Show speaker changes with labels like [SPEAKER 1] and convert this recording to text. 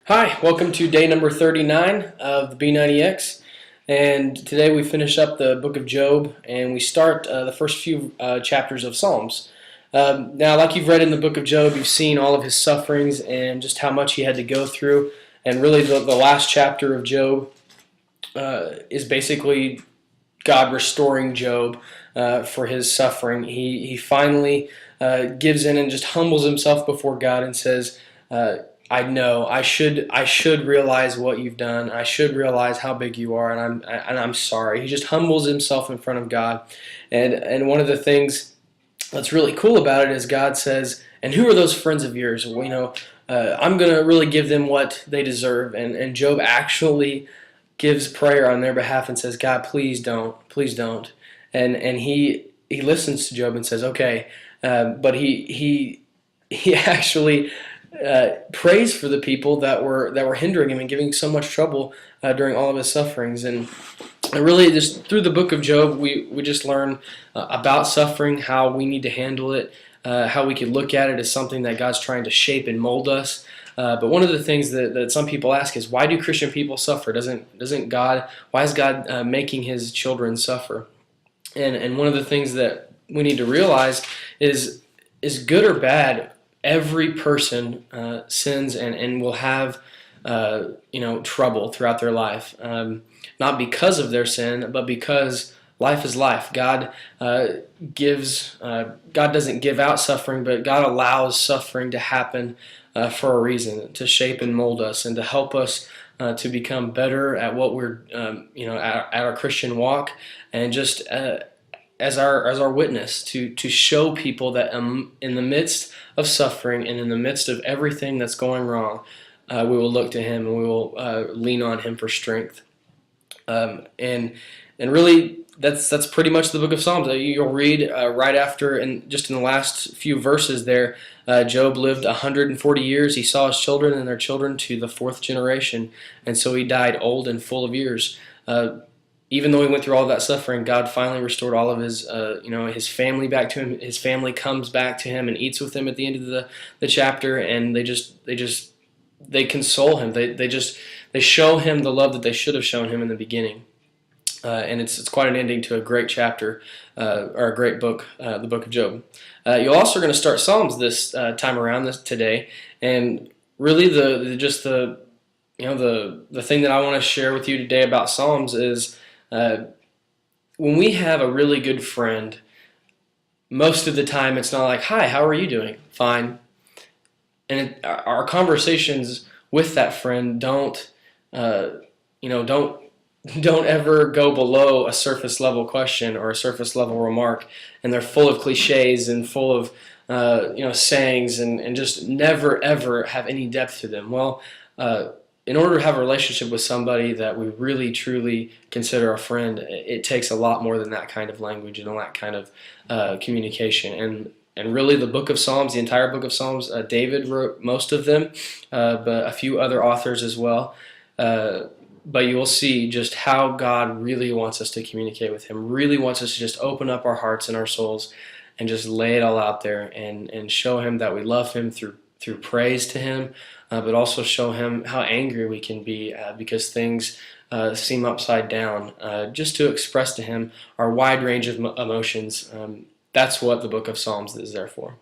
[SPEAKER 1] Hi, welcome to day number 39 of the B90X. And today we finish up the book of Job and we start the first few chapters of Psalms. Now, like you've read in the book of Job, you've seen all of his sufferings and just how much he had to go through. And really, the last chapter of Job is basically God restoring Job for his suffering. He finally gives in and just humbles himself before God and says, I know I should realize what you've done. I should realize how big you are, and I'm sorry. He just humbles himself in front of God, and one of the things that's really cool about it is God says, "And who are those friends of yours?" Well, I'm gonna really give them what they deserve, and Job actually gives prayer on their behalf and says, "God, please don't," and he listens to Job and says, "Okay," but he actually prays for the people that were hindering him and giving so much trouble during all of his sufferings. And really, just through the book of Job, we just learn about suffering, how we need to handle it, how we can look at it as something that God's trying to shape and mold us. But one of the things that some people ask is, why do Christian people suffer? Why is God making His children suffer? And one of the things that we need to realize is good or bad, every person sins and will have trouble throughout their life, not because of their sin, but because life is life. God doesn't give out suffering, but God allows suffering to happen for a reason, to shape and mold us and to help us to become better at what we're at our Christian walk, and just as our witness to show people that in the midst of suffering and in the midst of everything that's going wrong, we will look to Him and we will lean on Him for strength. And really, that's pretty much the book of Psalms. You'll read right after, and just in the last few verses there, Job lived 140 years. He saw his children and their children to the fourth generation, and so he died old and full of years. Even though he went through all of that suffering, God finally restored all of his family back to him. His family comes back to him and eats with him at the end of the chapter, and they console him. They show him the love that they should have shown him in the beginning. And it's quite an ending to a great chapter or a great book, the book of Job. You're also going to start Psalms this time around today, and really the thing that I want to share with you today about Psalms is when we have a really good friend, most of the time it's not like, "Hi, how are you doing?" "Fine." And our conversations with that friend don't ever go below a surface level question or a surface level remark, and they're full of cliches and full of sayings and just never ever have any depth to them. Well, in order to have a relationship with somebody that we really truly consider a friend, it takes a lot more than that kind of language and that kind of communication. And really, the book of Psalms, the entire book of Psalms, David wrote most of them, but a few other authors as well. But you will see just how God really wants us to communicate with Him, really wants us to just open up our hearts and our souls and just lay it all out there and show Him that we love Him through praise to Him, but also show Him how angry we can be because things seem upside down, just to express to Him our wide range of emotions. That's what the book of Psalms is there for.